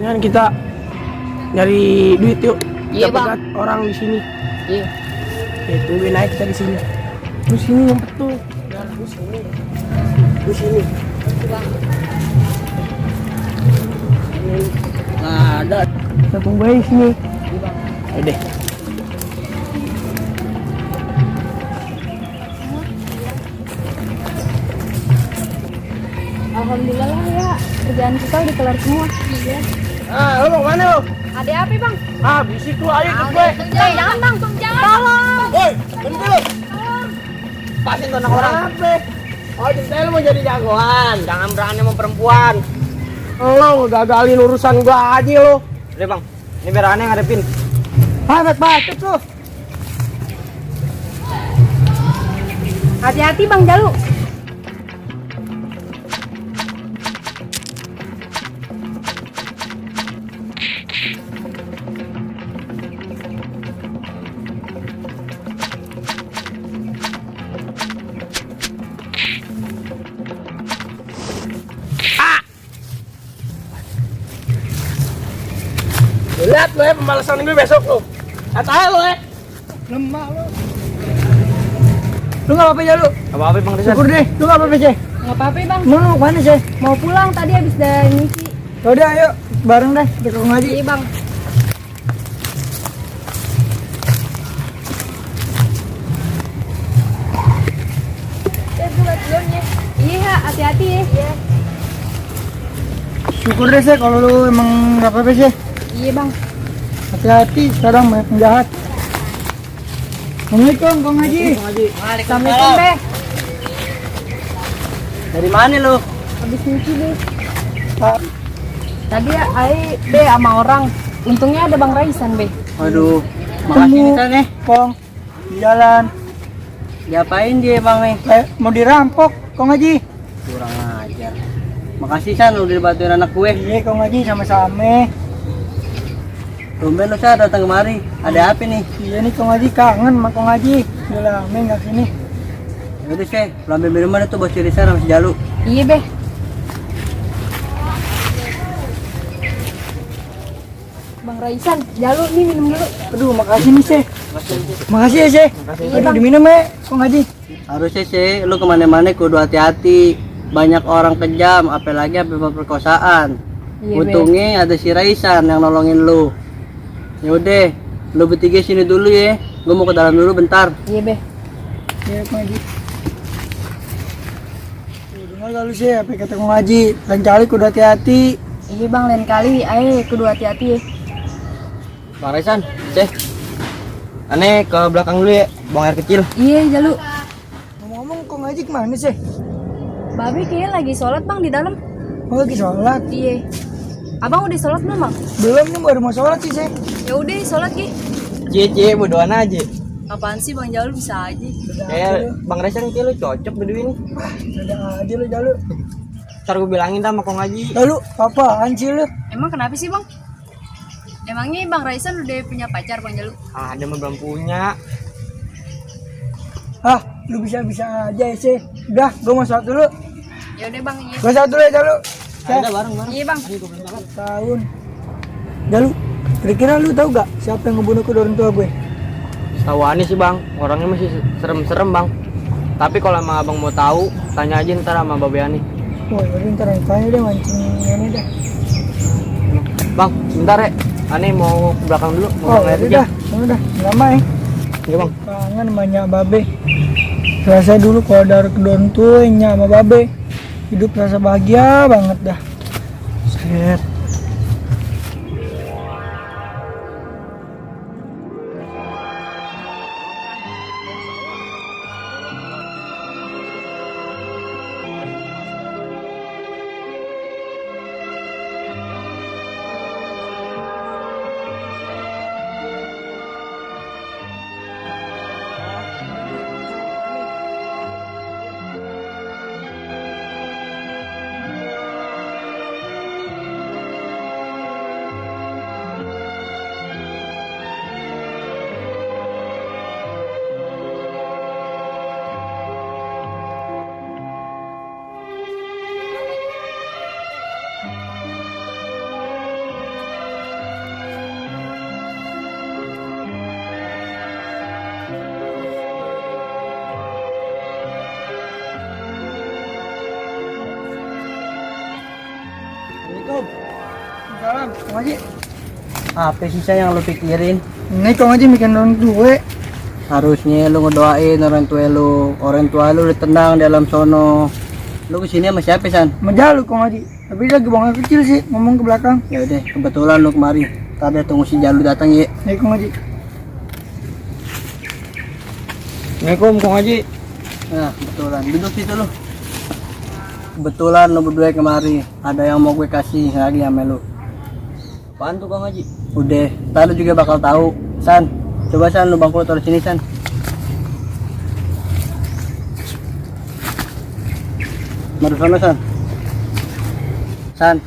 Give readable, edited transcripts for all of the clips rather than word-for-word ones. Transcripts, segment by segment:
Dengan kita nyari duit yuk. Iya, Kita Bang. pegat orang di sini. Iya. Oke, tungguin naik kita di sini. Lu sini ngumpet tuh. Ya, lu sini. Lu sini. Bang. Nah, ada. Kita tunggu aja di sini. Ayo deh. Alhamdulillah lah ya, kerjaan kita udah kelar semua. Iya. Ah, lu mau kemana lu? Ada apa bang? Ah, bisik lu, ayo ikut gue. Jangan bang, jangan. Tolong. Woi, berhenti lu. Pasin tuh anak orang apa? Oh, ceritanya lu mau jadi jagoan. Jangan berani sama perempuan. Lu gagalin urusan gua aja lu. Udah bang, ini biar aneh ngadepin. Hangat banget lu. Hati-hati bang Jalu. Lihat lu ya pembalasan gue besok lu. Katanya lu ya. Lemah lu. Lu nggak apa-apa ya lu? Apa-apa bang Rizal? Syukur deh. Lu nggak apa-apa sih? Nggak apa-apa bang. Mau kemana sih? Mau pulang tadi habis dari ngisi. Yaudah ayo bareng deh kita ke ngaji. Iya bang. Iya, hati-hati ya. Iya. Syukur deh sih kalau lu emang nggak apa-apa sih. Iya bang. Hati-hati sekarang banyak penjahat. Assalamualaikum Kong Haji. Assalamualaikum deh. Dari mana lu? Habis nyuci deh. Pak, Tadi ya, be sama orang. Untungnya ada Bang Raisan be. Waduh, makasih nih San nih. Kong di jalan. Diapain dia bang nih? Mau dirampok Kong Haji. Kurang ajar. Makasih San udah dibantuin anak gue. Iya Kong Haji sama-sama. Tumben lu San datang kemari. Ada apa nih? Iya nih Kong Haji kangen sama Kong Haji. Udah lama nggak sini. Yaudah sih, lu ambil minuman itu buat si Rizal sama si Jalu. Iya be. Bang Raisan, Jalu nih minum dulu. Aduh makasih nih sih. Makasih ya sih. Iya, Aduh Bang. diminum ya Kong Haji. Harusnya sih lu kemana-mana kudu hati-hati. Banyak orang kejam, apalagi sampai perkosaan. Iya, Untungnya ada si Raisan yang nolongin lu. Yaudah, lu bertiga sini dulu ya. Gue mau ke dalam dulu bentar. Iya be. Iya Kong Haji. Dengar gak lu sih apa kata Kong Haji. Lain kali kudu hati-hati. Iya bang, lain kali kudu hati-hati ya. Bang Raisan, cek. Aneh ke belakang dulu ya, buang air kecil. Iya Jalu. Ngomong-ngomong Kong Haji kemana sih? Babe kayaknya lagi sholat bang di dalam. Oh lagi sholat. Iya. Abang udah sholat belum bang? Belum nih baru mau sholat sih. Ya udah sholat Ki. Cie, berdoaan aja. Apaan sih bang Jalu bisa aja. Bang Raisan kayak lu cocok berdua ini. Udah aja lu Jalu. Ntar gue bilangin dah sama Kong Haji. Lalu apaan sih lu? Emang kenapa sih bang? Emangnya Bang Raisan udah punya pacar bang Jalu? Ada mah belum punya. Ah, lu bisa-bisa aja sih. Udah, gua mau sholat dulu. Ya udah bang, iya. Gua sholat dulu ya Jalu. Ada bareng-bareng. Iya bang. Tahun. Jalu, kira-kira lu tahu gak siapa yang ngebunuh kedua orang tua gue? Tahu aneh sih bang, orangnya masih serem-serem bang. Tapi kalau emang abang mau tahu, tanya aja ntar sama Babe Ani. Wah, jadi ntar tanya deh mancing ini dah. Bang, bentar ya. Ani mau ke belakang dulu, mau Oh, buang air udah, kecil. udah, lama ya. Iya bang. Kangen banyak babe. Rasa dulu kalau ada kedua orang tuanya sama babe, hidup rasa bahagia banget dah. Set. Salam, Kong Haji. Apa sih yang lo pikirin? Ini Kong Haji bikin orang tua. Harusnya lu ngedoain orang tua lu ditendang dalam sono. Lu kesini sama siapa San? Majalu Kong Haji. Tapi lagi buang kecil sih, ngomong ke belakang. Ya udah, kebetulan lu kemari. Tadi tunggu si Jalu datang ya. Nih Kong Haji. Assalamualaikum Kong Haji. Nah, kebetulan duduk situ lu. Kebetulan lu berdua kemari. Ada yang mau gue kasih lagi sama lu. Apaan tuh Kong Haji? Udah, ntar lu juga bakal tahu. San, coba San lu bangku taruh sini San. Mari sana San. San,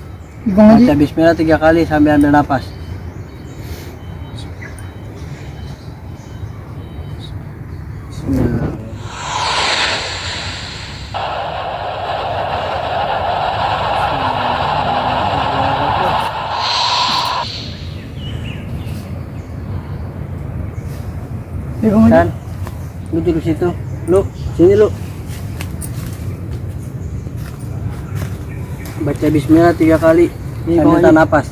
Kong Haji. baca bismillah 3 kali sambil ambil napas. Bismillah. Nih Kong Haji. San, lu duduk situ. Lu, sini lu. Baca bismillah 3 kali. Nih, Sambil Kong tahan Haji. napas.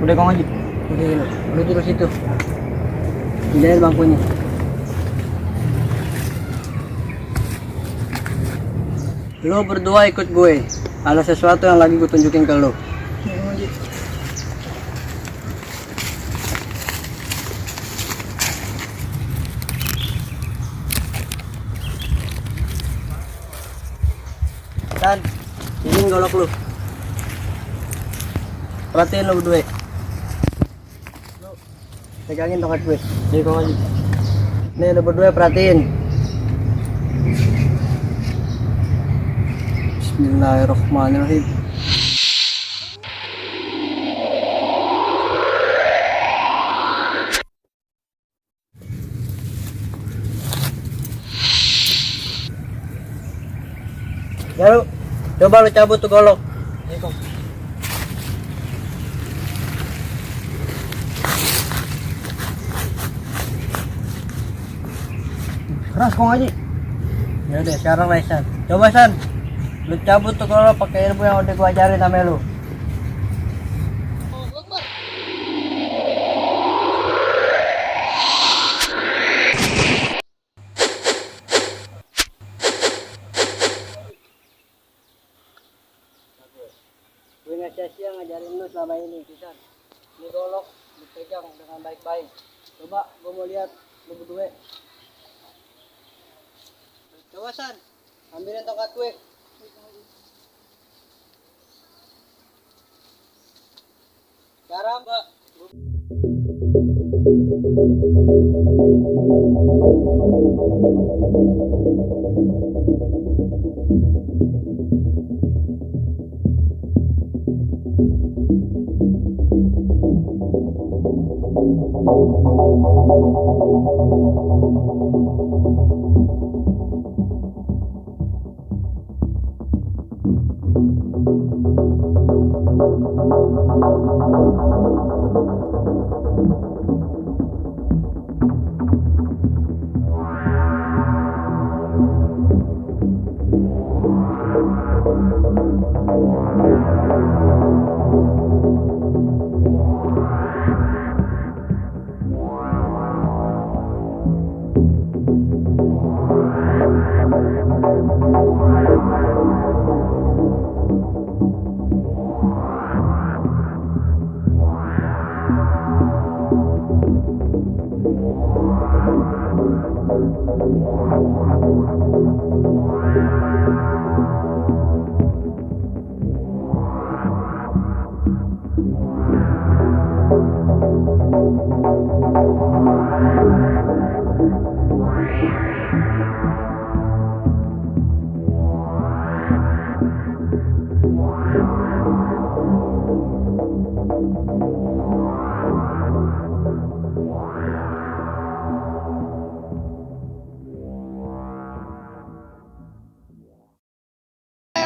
Udah Kong Haji. Udah, lu duduk situ. Pindahin bangkunya. Lu berdua ikut gue. Ada sesuatu yang lagi gue tunjukin ke lu. Nih Kong Haji. Dan ini golok lu. Perhatiin lu berdua. Lu pegangin tongkat gue. Nih Kong Haji. Nih lu berdua perhatiin. Bismillahirrahmanirrahim. Ya lu, coba lu cabut tuh golok. Nih Kong. Keras Kong Haji. Ya udah sekarang lah San. Coba San. Lu cabut tuh golok pakai ilmu yang udah gua ajarin sama lu. Gue nggak sia-sia ngajarin lu selama ini, San. Ini golok dipegang dengan baik-baik. Coba gua mau lihat lu berdua. Coba San, ambilin tongkat gue. Sekarang Mbak.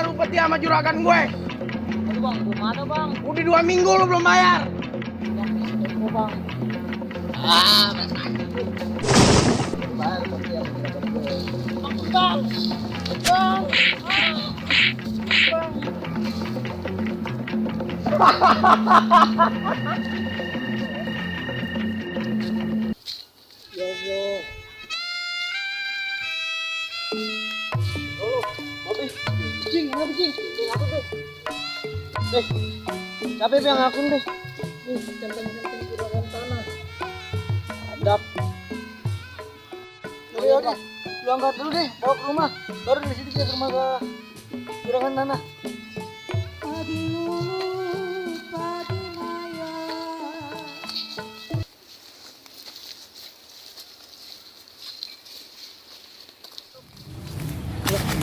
Rumpet dia sama juragan gue. Aduh bang, belum ada bang. Udah 2 minggu lu belum bayar. Bang. Ah, bayar bang. Bang. Ya Allah. Oh, habis. Cing, apa cing? Aku deh. Siapa yang ngakun deh? Nih, centeng-centeng juragan tanah. Adap. Yaudah, lu angkat dulu deh, bawa ke rumah. Baru dari situ kita ke rumah ke juragan tanah.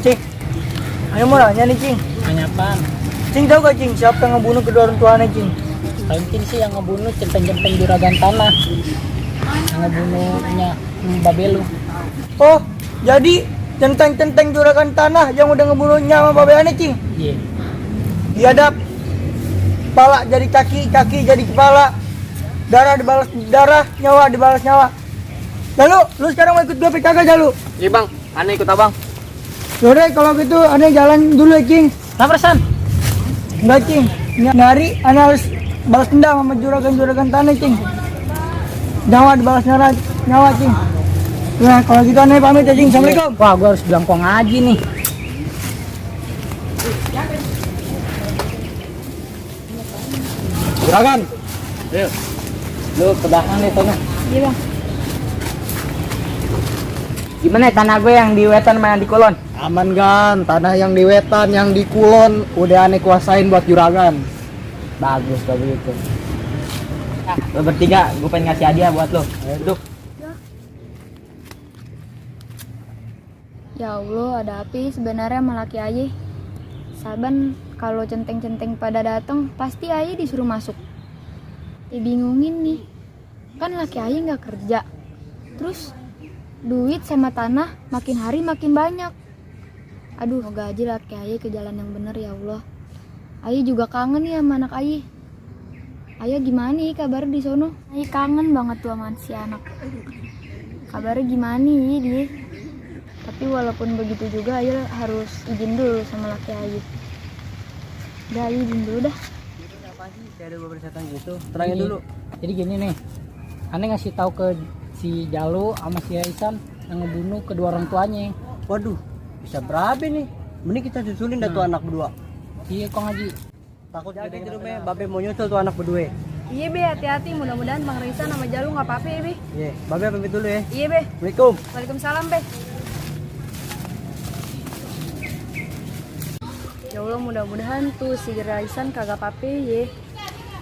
Cing, ayo mau nanya nih Cing. Nanya apaan? Cing tahu gak Cing siapa yang ngebunuh kedua orang tuanya Cing? Mungkin sih yang ngebunuh centeng-centeng juragan tanah. Yang ngebunuhnya Babelu. Oh, jadi centeng-centeng juragan tanah yang udah ngebunuhnya sama babeannya Cing? Iya. Diadap. Kepala jadi kaki, kaki jadi kepala. Darah dibalas darah, nyawa dibalas nyawa. Lalu, lu sekarang mau ikut gue kagak Jalu? Iya bang, aneh ikut abang. Yaudah kalau gitu aneh jalan dulu ya Cing. Napresan? Enggak Cing, nyari aneh harus balas dendam sama juragan-juragan tanah Cing. Nyawa dibalas nyawa Cing. Nah kalau gitu aneh pamit ya Cing, assalamualaikum. Wah, gua harus bilang kong ngaji nih. Juragan. Ayo. Lu ke belakang nih tanah. Iya bang. Gimana ya, tanah gue yang di Wetan sama yang di Kulon? Aman kan, tanah yang di Wetan, yang di Kulon udah aneh kuasain buat juragan. Bagus kalau begitu. Nah, lo bertiga, gue pengen ngasih hadiah buat lo. Ayo duduk. Ya Allah, ada api sebenarnya sama laki ayah. Saban kalau centeng-centeng pada datang, pasti ayah disuruh masuk. Dibingungin nih, kan laki ayah nggak kerja. Terus duit sama tanah makin hari makin banyak. Aduh, semoga aja laki ayah ke jalan yang bener ya Allah. Ayah juga kangen ya sama anak ayah. Ayah gimana nih kabar di sono? Ayah kangen banget tuh sama si anak. Kabarnya gimana nih dia? Tapi walaupun begitu juga ayah harus izin dulu sama laki ayah. Udah ayah izin dulu dah. Apa sih? Kayak ada beberapa setan gitu. Terangin dulu. Jadi gini nih, aneh ngasih tahu ke si Jalu sama si Aisan yang ngebunuh kedua orang tuanya. Waduh, bisa berabe nih. Mending kita susulin dah tuh anak berdua. Iya kong Haji. Takut jaga di rumah, babe mau nyusul tuh anak berdua. Iya be, hati-hati, mudah-mudahan Bang Risa sama Jalu nggak apa-apa ya be. Iya, babe pamit dulu ya. Iya be. Assalamualaikum. Waalaikumsalam be. Ya Allah, mudah-mudahan tuh si Raisan kagak apa-apa ya.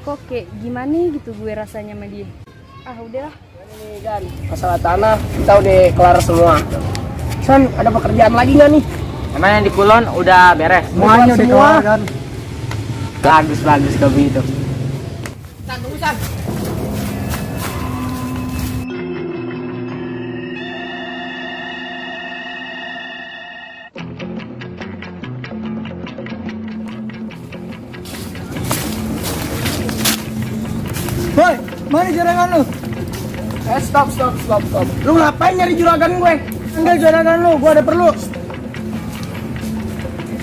Kok kayak gimana gitu gue rasanya sama dia. Ah udahlah. Ini kan masalah tanah kita udah kelar semua. San, ada pekerjaan lagi nggak nih? Emang yang di Kulon udah beres? Semuanya udah kelar kan? Bagus kalau begitu. San, tunggu San. Woi, mana juragan lu? Stop. Lu ngapain nyari juragan gue? Enggak juragan lu, gua ada perlu.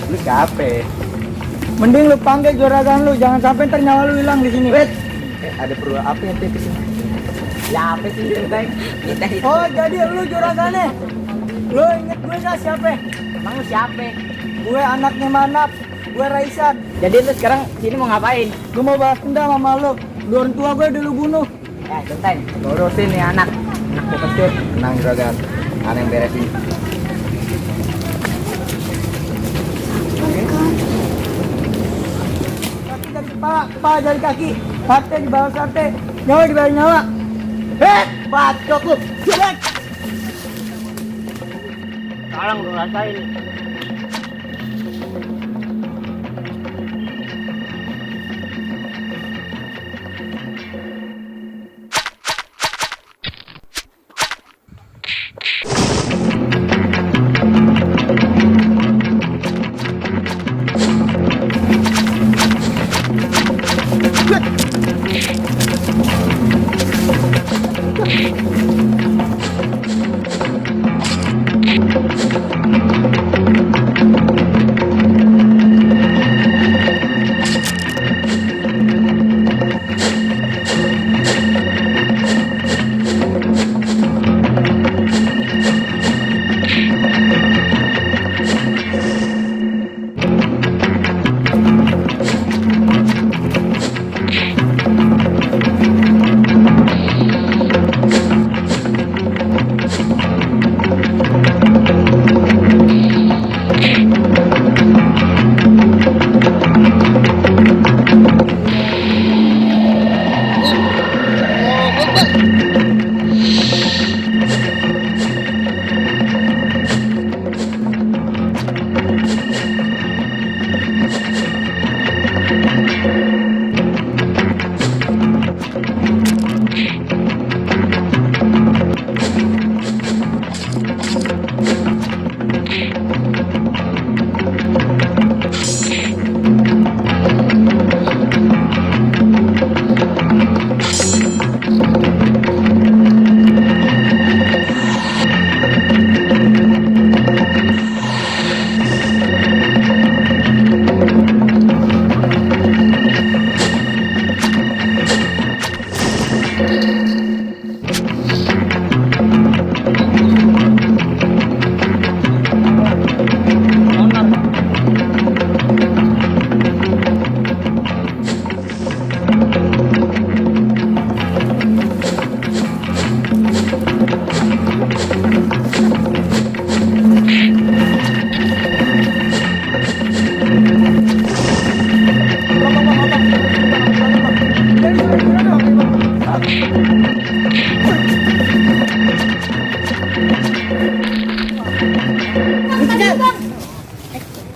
Lu siapa? Mending lu panggil juragan lu, jangan sampai ntar nyawa lu hilang di sini. Wait, ada perlu apa yang ke sini? Ya apa sih kita? Oh, jadi lu juragannya? Lu inget gue gak siapa? Emang lu siapa? Gue anaknya Manap, gue Raisan. Jadi lu sekarang sini mau ngapain? Gue mau balas dendam sama lu. Dua orang tua gue dulu bunuh. Ya, Centeng, urusin nih anak gue kecil. Tenang juragan, aneh yang beresin. Kaki dari kepala dari kaki. Sate di bawah sate, nyawa di bawah nyawa. Bacot lu. Tolong lu rasain.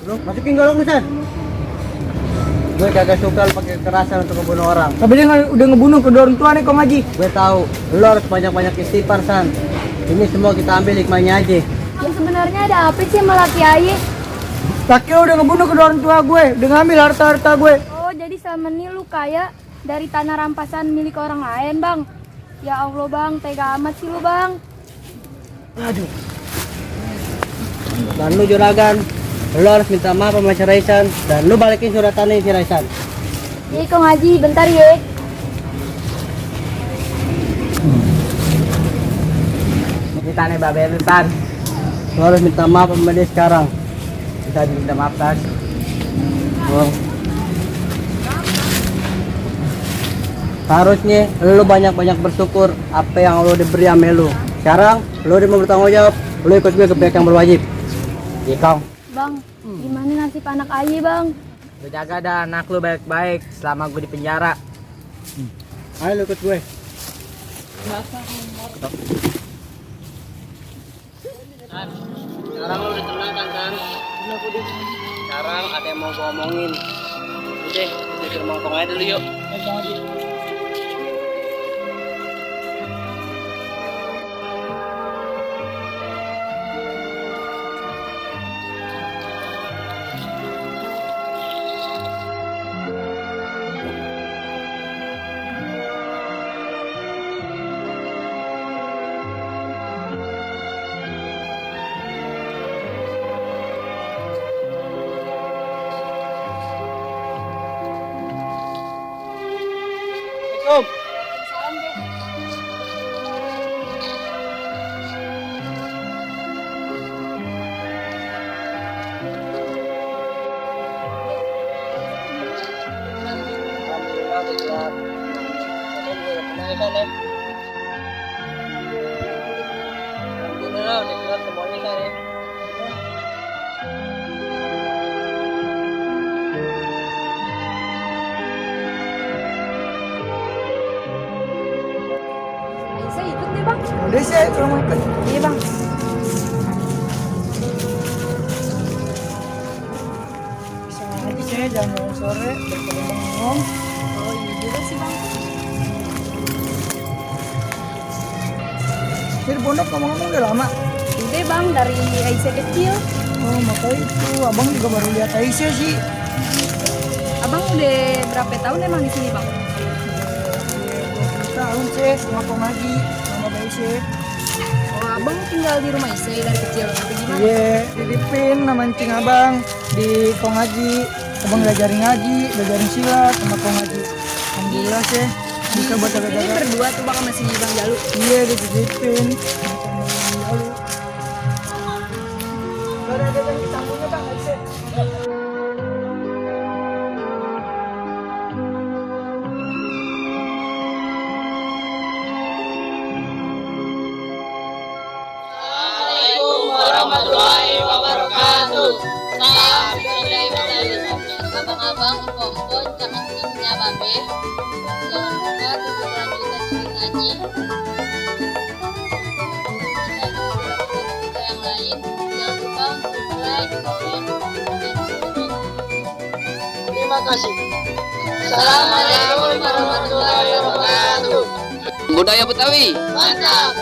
Bro, masukin golong lu, San. Gue kagak suka lu pakai kekerasan untuk membunuh orang. Tapi dia udah ngebunuh kedua orang tua nih Kong Haji. Gue tahu, lu harus banyak-banyak istighfar, San. Ini semua kita ambil hikmahnya aja. Ya sebenarnya ada apa sih sama laki ayah? Laki lo udah ngebunuh kedua orang tua gue, udah ngambil harta-harta gue. Oh, jadi selama ini lu kaya dari tanah rampasan milik orang lain, Bang. Ya Allah, Bang, tega amat sih lu, Bang. Aduh. Dan lu juragan, lu harus minta maaf sama si Raisan dan lu balikin surat tanah si Raisan. Iya, Kong Haji, bentar ya. Ini tanah babe lu Tan. Lu harus minta maaf sama dia sekarang. Bisa diminta maaf kan? Oh. Harusnya lu banyak-banyak bersyukur apa yang lu diberi sama lu. Sekarang lu udah mau bertanggung jawab, lu ikut gue ke pihak yang berwajib. Iya, Kong. Bang, gimana nasib anak ayah, Bang? Lu jaga dah anak lu baik-baik selama gue di penjara. Ayo lu ikut gue. Sekarang lu udah tenang kan, San? Sekarang ada yang mau gua omongin. Udah, kita ke rumah Kong aja dulu yuk. Assalamualaikum. Aisyah ikut deh, Bang. Udah sih, kalau mau ikut. Iya, Bang. Bisa aja sih, jangan sore, berkembang. Oh, iya juga sih, Bang. Jadi pondok ngomong-ngomong udah lama. Udah, Bang, dari Aisyah kecil. Oh, makanya itu. Abang juga baru lihat Aisyah sih. Abang udah berapa tahun emang di sini, Bang? 20 tahun sih, sama Kong Haji, sama Aisyah. Oh, Abang tinggal di rumah Aisyah dari kecil atau gimana? Iya, dititipin sama Encing Abang di Kong Haji. Abang ngajarin ngaji, ngajarin silat sama Kong Haji. Alhamdulillah sih, bisa buat Ini jaga-jaga. berdua tuh Bang sama si Bang Jalu. Iya, dititipin. Lalu. Baru ada yang disambungnya Bang, Aisyah. Warahmatullahi wabarakatuh. Salam dari abang-abang, empok-empok, cakep-cakepnya babe. Jangan lupa tunggu lanjutan ceritanya. Dan yang lain, jangan lupa untuk like, comment, dan subscribe. Terima kasih. Assalamualaikum warahmatullahi wabarakatuh. Budaya Betawi. Mantap.